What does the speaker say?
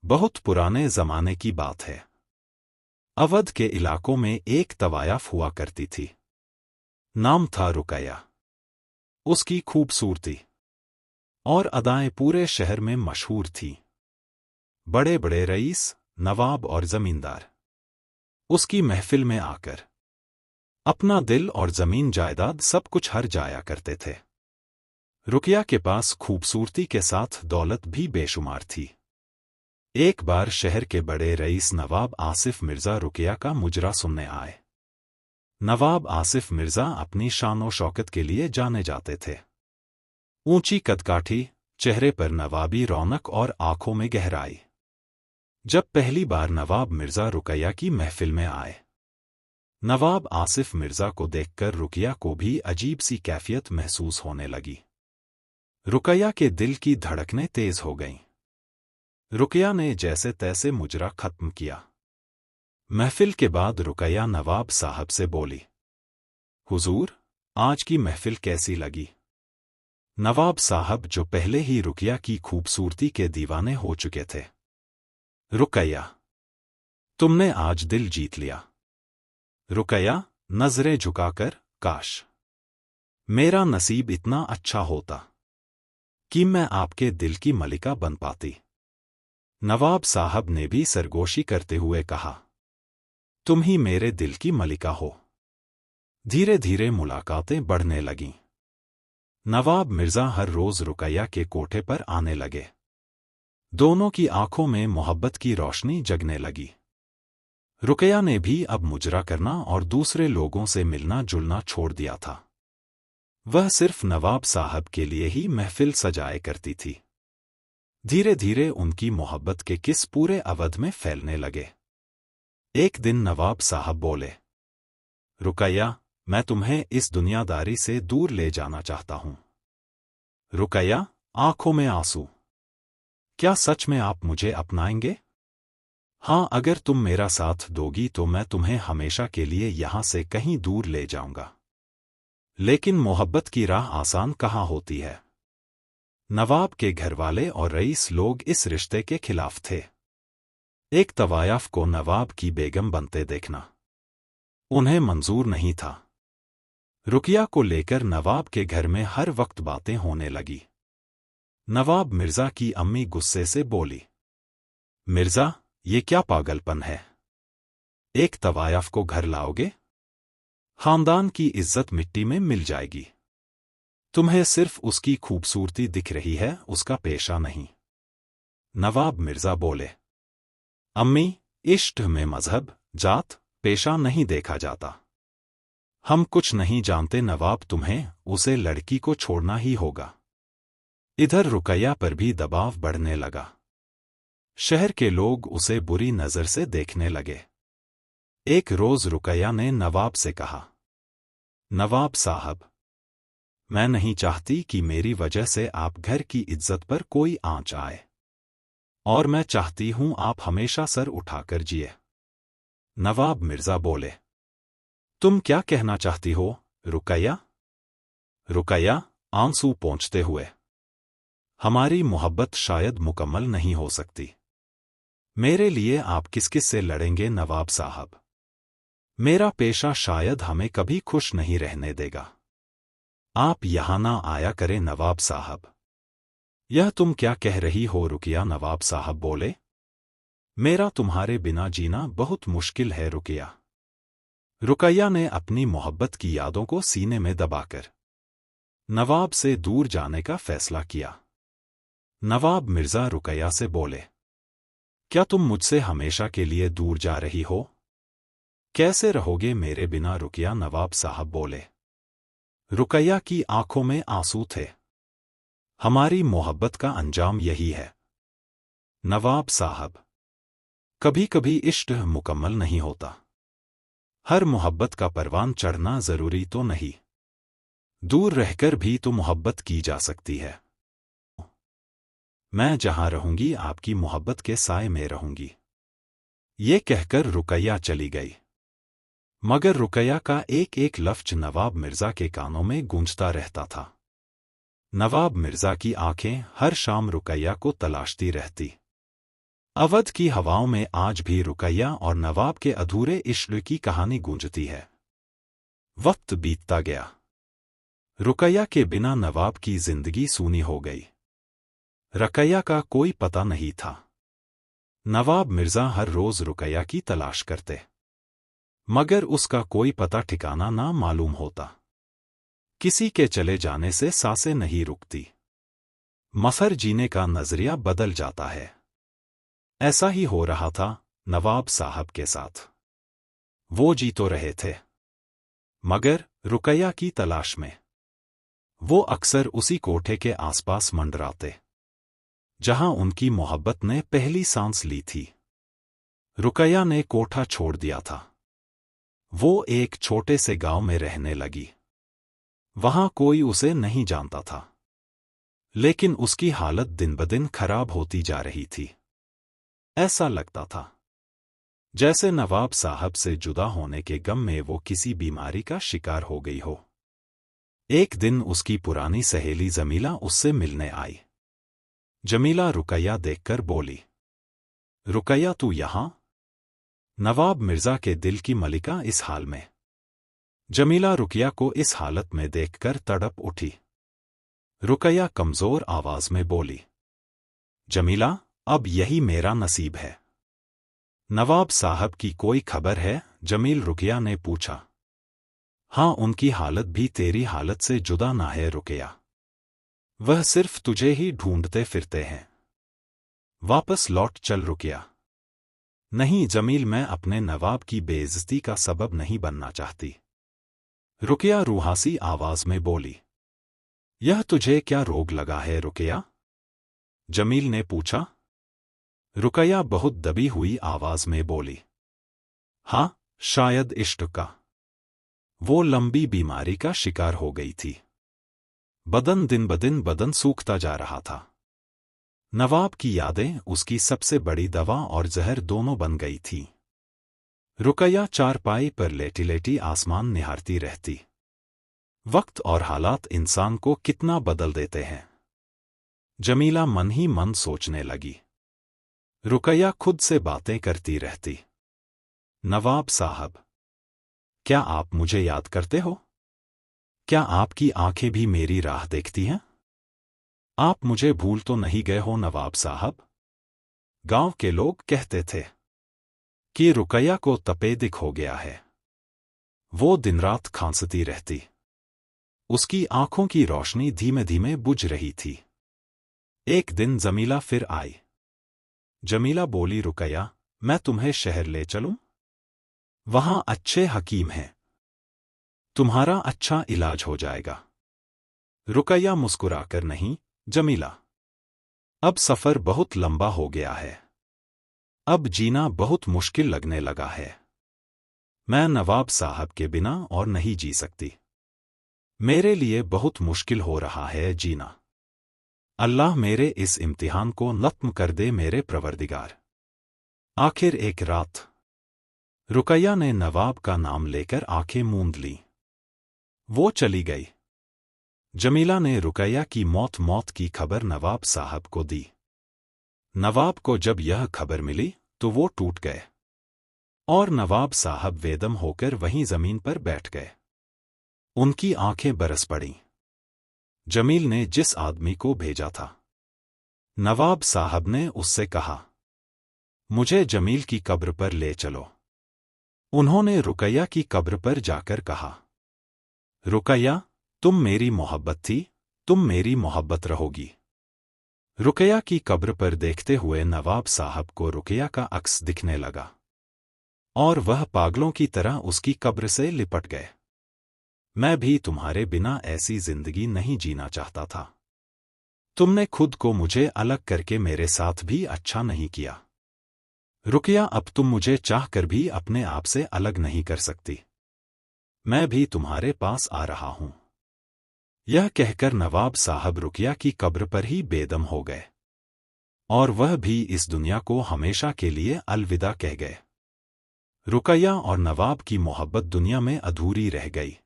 बहुत पुराने जमाने की बात है। अवध के इलाकों में एक तवायफ हुआ करती थी। नाम था रुकैया। उसकी खूबसूरती और अदाएं पूरे शहर में मशहूर थीं। बड़े बड़े रईस, नवाब और जमींदार उसकी महफिल में आकर अपना दिल और जमीन जायदाद सब कुछ हर जाया करते थे। रुकैया के पास खूबसूरती के साथ दौलत भी बेशुमार थी। एक बार शहर के बड़े रईस नवाब आसिफ मिर्जा रुकैया का मुजरा सुनने आए। नवाब आसिफ मिर्जा अपनी शान शौकत के लिए जाने जाते थे। ऊंची कदकाठी, चेहरे पर नवाबी रौनक और आंखों में गहराई। जब पहली बार नवाब मिर्जा रुकैया की महफिल में आए, नवाब आसिफ मिर्जा को देखकर रुकैया को भी अजीब सी कैफियत महसूस होने लगी। रुकैया के दिल की धड़कनें तेज हो गईं। रुकैया ने जैसे तैसे मुजरा खत्म किया। महफिल के बाद रुकैया नवाब साहब से बोली, हुजूर, आज की महफिल कैसी लगी? नवाब साहब जो पहले ही रुकैया की खूबसूरती के दीवाने हो चुके थे। रुकैया, तुमने आज दिल जीत लिया। रुकैया नजरें झुकाकर, काश मेरा नसीब इतना अच्छा होता कि मैं आपके दिल की मलिका बन पाती। नवाब साहब ने भी सरगोशी करते हुए कहा, तुम ही मेरे दिल की मलिका हो। धीरे धीरे मुलाकातें बढ़ने लगीं। नवाब मिर्जा हर रोज रुकैया के कोठे पर आने लगे। दोनों की आंखों में मोहब्बत की रोशनी जगने लगी। रुकैया ने भी अब मुजरा करना और दूसरे लोगों से मिलना जुलना छोड़ दिया था। वह सिर्फ नवाब साहब के लिए ही महफिल सजाए करती थी। धीरे धीरे उनकी मोहब्बत के किस पूरे अवध में फैलने लगे। एक दिन नवाब साहब बोले, रुकैया, मैं तुम्हें इस दुनियादारी से दूर ले जाना चाहता हूं। रुकैया, आंखों में आंसू, क्या सच में आप मुझे अपनाएंगे? हां, अगर तुम मेरा साथ दोगी तो मैं तुम्हें हमेशा के लिए यहां से कहीं दूर ले जाऊंगा। लेकिन मोहब्बत की राह आसान कहाँ होती है। नवाब के घरवाले और रईस लोग इस रिश्ते के खिलाफ थे। एक तवायफ को नवाब की बेगम बनते देखना उन्हें मंजूर नहीं था। रुकैया को लेकर नवाब के घर में हर वक्त बातें होने लगी। नवाब मिर्जा की अम्मी गुस्से से बोली, मिर्जा, ये क्या पागलपन है? एक तवायफ को घर लाओगे? खानदान की इज्जत मिट्टी में मिल जाएगी। तुम्हें सिर्फ उसकी खूबसूरती दिख रही है, उसका पेशा नहीं। नवाब मिर्जा बोले, अम्मी, इश्क में मजहब, जात, पेशा नहीं देखा जाता। हम कुछ नहीं जानते नवाब, तुम्हें उसे लड़की को छोड़ना ही होगा। इधर रुकैया पर भी दबाव बढ़ने लगा। शहर के लोग उसे बुरी नजर से देखने लगे। एक रोज रुकैया ने नवाब से कहा, नवाब साहब, मैं नहीं चाहती कि मेरी वजह से आप घर की इज्जत पर कोई आंच आए, और मैं चाहती हूं आप हमेशा सर उठाकर जिए। नवाब मिर्जा बोले, तुम क्या कहना चाहती हो, रुकैया? रुकैया आंसू पोंछते हुए, हमारी मोहब्बत शायद मुकम्मल नहीं हो सकती। मेरे लिए आप किस किस से लड़ेंगे नवाब साहब? मेरा पेशा शायद हमें कभी खुश नहीं रहने देगा। आप यहां ना आया करें नवाब साहब। यह तुम क्या कह रही हो रुकैया? नवाब साहब बोले, मेरा तुम्हारे बिना जीना बहुत मुश्किल है रुकैया। रुकैया ने अपनी मोहब्बत की यादों को सीने में दबाकर नवाब से दूर जाने का फैसला किया। नवाब मिर्जा रुकैया से बोले, क्या तुम मुझसे हमेशा के लिए दूर जा रही हो? कैसे रहोगे मेरे बिना रुकैया? नवाब साहब बोले। रुकैया की आंखों में आंसू थे। हमारी मोहब्बत का अंजाम यही है नवाब साहब। कभी कभी इश्क मुकम्मल नहीं होता। हर मोहब्बत का परवान चढ़ना जरूरी तो नहीं। दूर रहकर भी तो मोहब्बत की जा सकती है। मैं जहां रहूंगी आपकी मोहब्बत के साए में रहूंगी। ये कहकर रुकैया चली गई। मगर रुकैया का एक एक लफ्ज नवाब मिर्जा के कानों में गूंजता रहता था। नवाब मिर्जा की आंखें हर शाम रुकैया को तलाशती रहती। अवध की हवाओं में आज भी रुकैया और नवाब के अधूरे इश्क की कहानी गूंजती है। वक्त बीतता गया। रुकैया के बिना नवाब की जिंदगी सूनी हो गई। रुकैया का कोई पता नहीं था। नवाब मिर्जा हर रोज रुकैया की तलाश करते, मगर उसका कोई पता ठिकाना ना मालूम होता। किसी के चले जाने से सांसें नहीं रुकती। मफर जीने का नजरिया बदल जाता है। ऐसा ही हो रहा था नवाब साहब के साथ। वो जी तो रहे थे, मगर रुकैया की तलाश में। वो अक्सर उसी कोठे के आसपास मंडराते जहां उनकी मोहब्बत ने पहली सांस ली थी। रुकैया ने कोठा छोड़ दिया था। वो एक छोटे से गांव में रहने लगी। वहां कोई उसे नहीं जानता था, लेकिन उसकी हालत दिन ब दिन खराब होती जा रही थी। ऐसा लगता था जैसे नवाब साहब से जुदा होने के गम में वो किसी बीमारी का शिकार हो गई हो। एक दिन उसकी पुरानी सहेली जमीला उससे मिलने आई। जमीला रुकैया देखकर बोली, रुकैया तू यहां? नवाब मिर्जा के दिल की मलिका इस हाल में। जमीला रुकैया को इस हालत में देखकर तड़प उठी। रुकैया कमजोर आवाज में बोली, जमीला, अब यही मेरा नसीब है। नवाब साहब की कोई खबर है? जमील रुकैया ने पूछा। हां, उनकी हालत भी तेरी हालत से जुदा ना है रुकैया। वह सिर्फ तुझे ही ढूंढते फिरते हैं। वापस लौट चल रुकैया। नहीं जमील, मैं अपने नवाब की बेइज्जती का सबब नहीं बनना चाहती। रुकैया रूहासी आवाज में बोली। यह तुझे क्या रोग लगा है रुकैया? जमील ने पूछा। रुकैया बहुत दबी हुई आवाज में बोली, हां, शायद इश्क का। वो लंबी बीमारी का शिकार हो गई थी। बदन दिन ब दिन बदन सूखता जा रहा था। नवाब की यादें उसकी सबसे बड़ी दवा और जहर दोनों बन गई थी। रुकैया चारपाई पर लेटी लेटी आसमान निहारती रहती। वक्त और हालात इंसान को कितना बदल देते हैं। जमीला मन ही मन सोचने लगी। रुकैया खुद से बातें करती रहती। नवाब साहब, क्या आप मुझे याद करते हो? क्या आपकी आंखें भी मेरी राह देखती हैं? आप मुझे भूल तो नहीं गए हो नवाब साहब? गांव के लोग कहते थे कि रुकैया को तपेदिक हो गया है। वो दिन रात खांसती रहती। उसकी आंखों की रोशनी धीमे धीमे बुझ रही थी। एक दिन जमीला फिर आई। जमीला बोली, रुकैया, मैं तुम्हें शहर ले चलूं? वहां अच्छे हकीम हैं। तुम्हारा अच्छा इलाज हो जाएगा। रुकैया मुस्कुराकर, नहीं जमीला, अब सफर बहुत लंबा हो गया है। अब जीना बहुत मुश्किल लगने लगा है। मैं नवाब साहब के बिना और नहीं जी सकती। मेरे लिए बहुत मुश्किल हो रहा है जीना। अल्लाह मेरे इस इम्तिहान को नत्म कर दे मेरे प्रवरदिगार। आखिर एक रात रुकैया ने नवाब का नाम लेकर आंखें मूंद लीं। वो चली गई। जमीला ने रुकैया की मौत की खबर नवाब साहब को दी। नवाब को जब यह खबर मिली तो वो टूट गए और नवाब साहब वेदम होकर वहीं जमीन पर बैठ गए। उनकी आंखें बरस पड़ीं। जमील ने जिस आदमी को भेजा था, नवाब साहब ने उससे कहा, मुझे जमील की कब्र पर ले चलो। उन्होंने रुकैया की कब्र पर जाकर कहा, रुकैया, तुम मेरी मोहब्बत थी, तुम मेरी मोहब्बत रहोगी। रुकैया की कब्र पर देखते हुए नवाब साहब को रुकैया का अक्स दिखने लगा और वह पागलों की तरह उसकी कब्र से लिपट गए। मैं भी तुम्हारे बिना ऐसी जिंदगी नहीं जीना चाहता था। तुमने खुद को मुझे अलग करके मेरे साथ भी अच्छा नहीं किया। रुकैया, अब तुम मुझे चाहकर भी अपने आप से अलग नहीं कर सकती। मैं भी तुम्हारे पास आ रहा हूं। यह कहकर नवाब साहब रुकैया की कब्र पर ही बेदम हो गए और वह भी इस दुनिया को हमेशा के लिए अलविदा कह गए। रुकैया और नवाब की मोहब्बत दुनिया में अधूरी रह गई।